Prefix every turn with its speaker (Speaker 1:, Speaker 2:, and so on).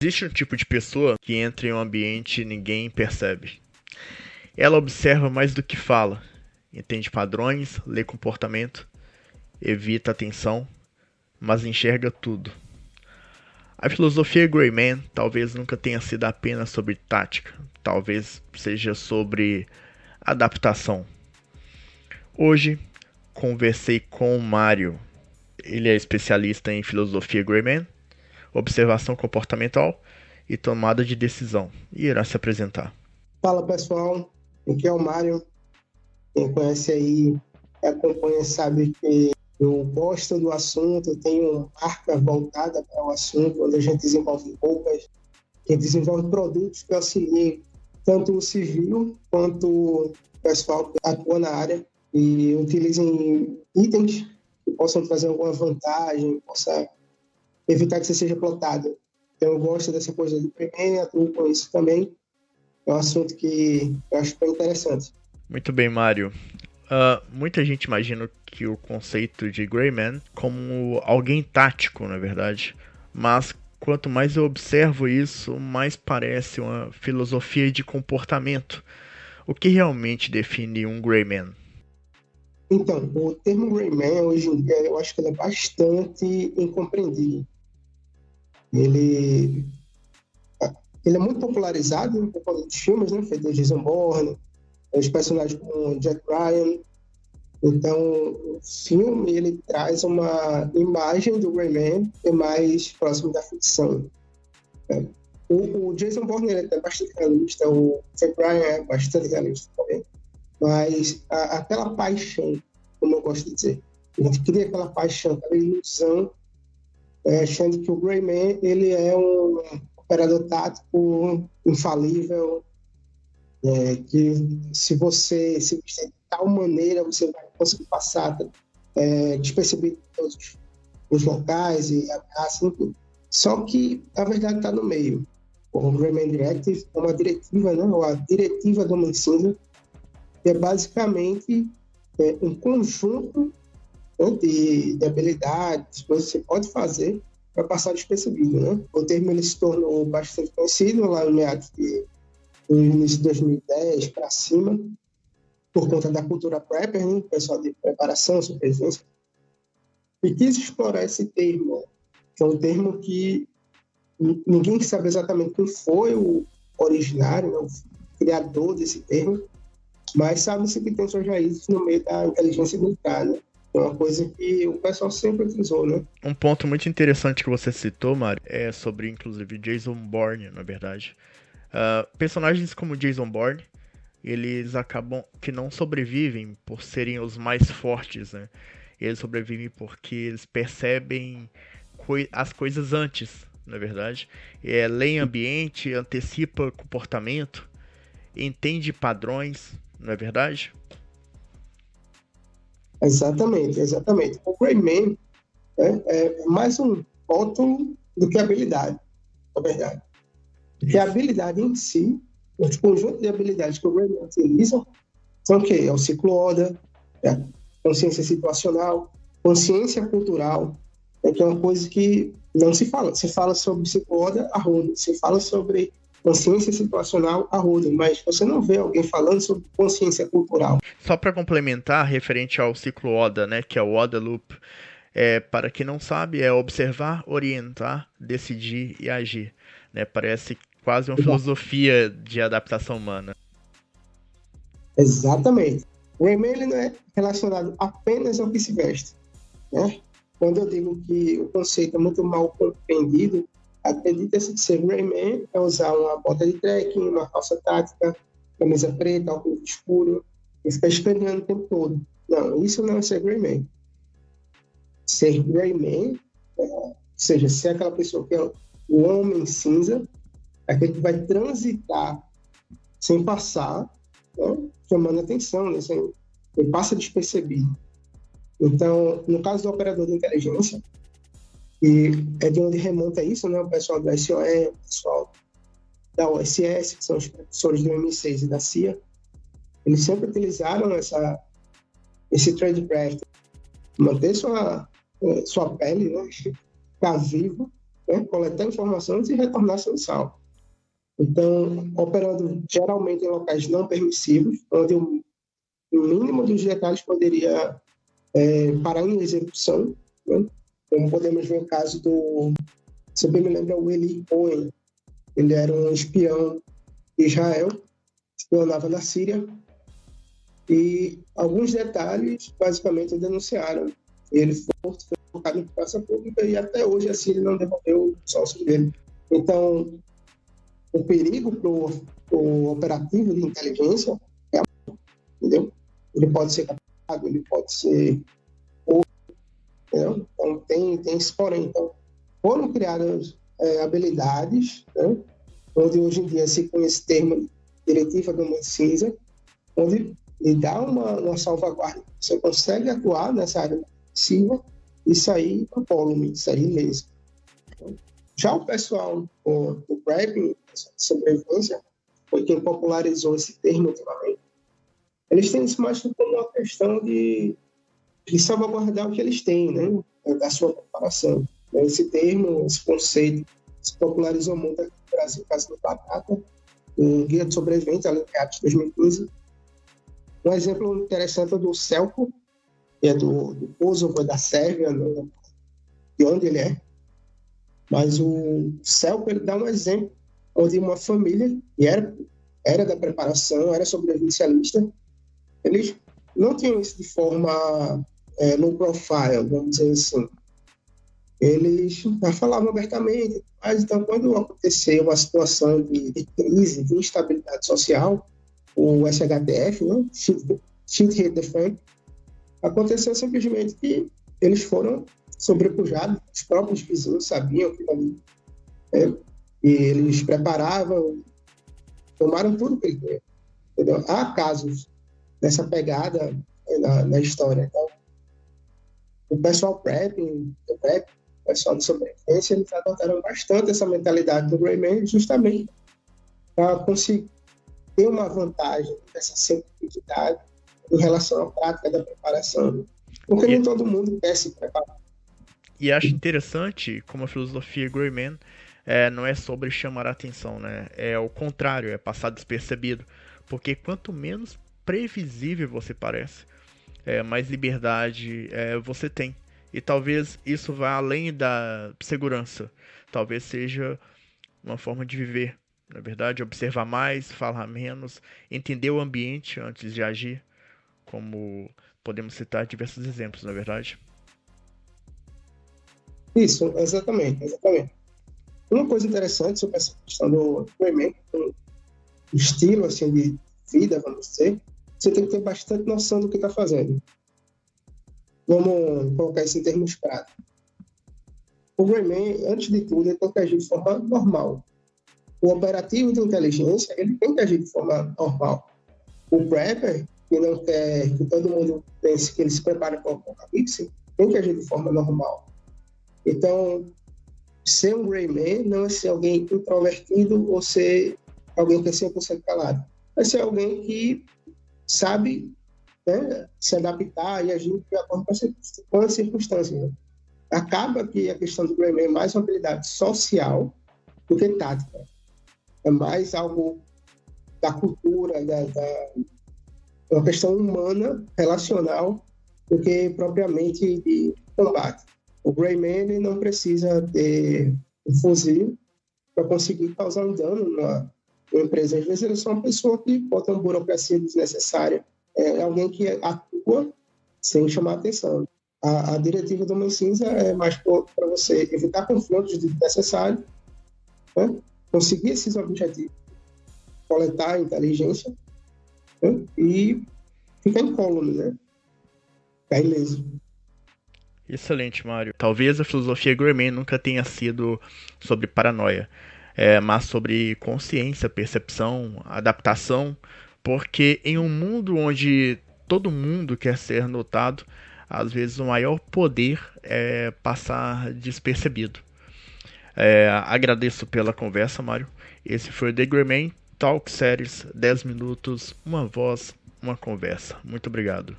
Speaker 1: Existe um tipo de pessoa que entra em um ambiente e ninguém percebe. Ela observa mais do que fala, entende padrões, lê comportamento, evita atenção, mas enxerga tudo. A filosofia Greyman talvez nunca tenha sido apenas sobre tática, talvez seja sobre adaptação. Hoje conversei com o Mário. Ele é especialista em filosofia Greyman, observação comportamental e tomada de decisão, e irá se apresentar.
Speaker 2: Fala pessoal, aqui é o Mário. Quem conhece aí, acompanha, sabe que eu gosto do assunto, tenho uma marca voltada para o assunto, onde a gente desenvolve roupas, a gente desenvolve produtos que auxiliem tanto o civil quanto o pessoal que atua na área e utilizem itens que possam trazer alguma vantagem, possa evitar que você seja plotado. Então eu gosto dessa coisa do PPN, atuo com isso também. É um assunto que eu acho bem interessante.
Speaker 1: Muito bem, Mário. Muita gente imagina que o conceito de Greyman como alguém tático, na verdade. Mas quanto mais eu observo isso, mais parece uma filosofia de comportamento. O que realmente define um Greyman?
Speaker 2: Então, o termo Gray Man, hoje em dia, eu acho que ele é bastante incompreendido. Ele, ele é muito popularizado por conta dos filmes, né? Feito Jason Bourne, os personagens como Jack Ryan. Então, o filme, ele traz uma imagem do Gray Man que é mais próximo da ficção. Né? O Jason Bourne ele é bastante realista, o Jack Ryan é bastante realista também. Mas aquela paixão, como eu gosto de dizer, a gente cria aquela paixão, aquela ilusão, achando que o Greyman ele é um operador tático infalível, que se você se vestir de tal maneira, você vai conseguir passar despercebido em todos os locais e ameaças, enfim. Só que a verdade está no meio. O Greyman Directive é uma diretiva, né, ou a diretiva do Homem Cinza, que é basicamente um conjunto, né, de habilidades que você pode fazer para passar despercebido. Né? O termo ele se tornou bastante conhecido lá no meados do início de 2010 para cima, por conta da cultura prepper, né? O pessoal de preparação, sobrevivência, e quis explorar esse termo, que é um termo que ninguém sabe exatamente quem foi o originário, né, o criador desse termo, mas sabe-se que tem suas raízes no meio da inteligência militar, né? É uma coisa que o pessoal sempre utilizou, né?
Speaker 1: Um ponto muito interessante que você citou, Mário, é sobre inclusive Jason Bourne, na verdade. Personagens como Jason Bourne, eles acabam que não sobrevivem por serem os mais fortes, né? Eles sobrevivem porque eles percebem as coisas antes, na verdade. Lê ambiente, antecipa comportamento, entende padrões, não é verdade?
Speaker 2: Exatamente, exatamente. O Greyman, né, é mais um rótulo do que habilidade, na verdade. Porque a
Speaker 1: Isso.
Speaker 2: habilidade em si, o conjunto de habilidades que o Greyman utiliza, são o quê? É o ciclo ODA, é a consciência situacional, consciência cultural, que é uma coisa que não se fala. Se fala sobre ciclo ODA, a roda. Se fala sobre consciência situacional, a roda. Mas você não vê alguém falando sobre consciência cultural.
Speaker 1: Só para complementar, referente ao ciclo ODA, né, que é o ODA Loop, para quem não sabe, é observar, orientar, decidir e agir. Né? Parece quase uma filosofia de adaptação humana.
Speaker 2: Exatamente. O Rayman ele não é relacionado apenas ao que se veste. Né? Quando eu digo que o conceito é muito mal compreendido, acredita-se que ser Rayman é usar uma bota de trekking, uma calça tática, camisa preta, óculos escuro, e ficar esperneando o tempo todo. Não, isso não é ser Rayman. Ser Rayman, ou seja, ser aquela pessoa que é o homem cinza, aquele que vai transitar sem passar, né, chamando atenção, né, ele passa despercebido. Então, no caso do operador de inteligência, e é de onde remonta isso, né, o pessoal da SOE, o pessoal da OSS, que são os professores do M6 e da CIA, eles sempre utilizaram esse tradecraft, manter sua pele, né, ficar vivo, né, coletar informações e retornar sem salvo. Então, operando geralmente em locais não permissivos, onde o mínimo dos detalhes poderia parar em execução, né? Como podemos ver o caso do, se bem me lembro, o Eli Cohen. Ele era um espião de Israel, espionava na Síria, e alguns detalhes basicamente denunciaram. Ele foi colocado em praça pública e até hoje a Síria não devolveu o sócio dele. Então, o perigo para o operativo de inteligência é, entendeu? Ele pode ser capturado, ele pode ser entendeu? Então tem esse porém. Então, foram criadas habilidades, né? Onde hoje em dia se conhece esse termo diretiva do mundo cinza, onde lhe dá uma salvaguarda. Você consegue atuar nessa área passiva e sair incólume, sair ileso. Já o pessoal do PrEP, de sobrevivência, foi quem popularizou esse termo ultimamente. Eles têm isso mais como uma questão de salvaguardar o que eles têm, né? Da sua preparação. Esse termo, esse conceito, se popularizou muito aqui no Brasil, por causa do Batata, um guia de sobrevivente, Olimpiada de 2015. Um exemplo interessante é do Selko, que é do Kosovo, da Sérvia, de onde ele é. Mas o Selko, ele dá um exemplo onde uma família, que era da preparação, era sobrevivencialista, eles não tinham isso de forma low profile, vamos dizer assim. Eles já falavam abertamente, mas então quando aconteceu uma situação de crise, de instabilidade social, o SHTF, né, Shit Hit the Fan, aconteceu simplesmente que eles foram sobrepujados, os próprios vizinhos sabiam que ali, e eles preparavam, tomaram tudo que eles tinham. Entendeu? Há casos dessa pegada na história. Então, o pessoal PrEP, o pessoal de sobrevivência, eles adotaram bastante essa mentalidade do Gray Man justamente para conseguir ter uma vantagem dessa simplicidade em relação à prática da preparação. Porque nem todo mundo quer se preparar.
Speaker 1: E acho interessante como a filosofia Gray Man não é sobre chamar a atenção, né? É o contrário, é passar despercebido. Porque quanto menos previsível você parece, mais liberdade você tem. E talvez isso vá além da segurança. Talvez seja uma forma de viver. Na verdade, observar mais, falar menos, entender o ambiente antes de agir. Como podemos citar diversos exemplos, na verdade.
Speaker 2: Isso, exatamente. Uma coisa interessante sobre essa questão do movimento, o estilo assim, de vida, vamos dizer, você tem que ter bastante noção do que está fazendo. Vamos colocar isso em termos práticos. O Greyman, antes de tudo, ele tem que agir de forma normal. O operativo de inteligência, ele tem que agir de forma normal. O prepper, que não quer que todo mundo pense que ele se prepara para o apocalipse, tem que agir de forma normal. Então, ser um Greyman não é ser alguém introvertido ou ser alguém que é 100% calado. É ser alguém que sabe, né, se adaptar e agir de acordo com as circunstâncias. Né? Acaba que a questão do Greyman é mais uma habilidade social do que tática. É mais algo da cultura, uma questão humana, relacional, do que propriamente de combate. O Greyman não precisa ter um fuzil para conseguir causar um dano numa empresa. Às vezes ele é só uma pessoa que bota uma burocracia desnecessária. É alguém que atua sem chamar atenção. A diretiva do Homem Cinza é mais para você evitar conflitos desnecessários, né? Conseguir esses objetivos, coletar a inteligência, né? E ficar incólume, né? Ficar ileso.
Speaker 1: Excelente, Mário. Talvez a filosofia Greyman nunca tenha sido sobre paranoia, mas sobre consciência, percepção, adaptação, porque em um mundo onde todo mundo quer ser notado, às vezes o maior poder é passar despercebido. Agradeço pela conversa, Mário. Esse foi o The Greyman Talk Series 10 minutos, uma voz, uma conversa. Muito obrigado.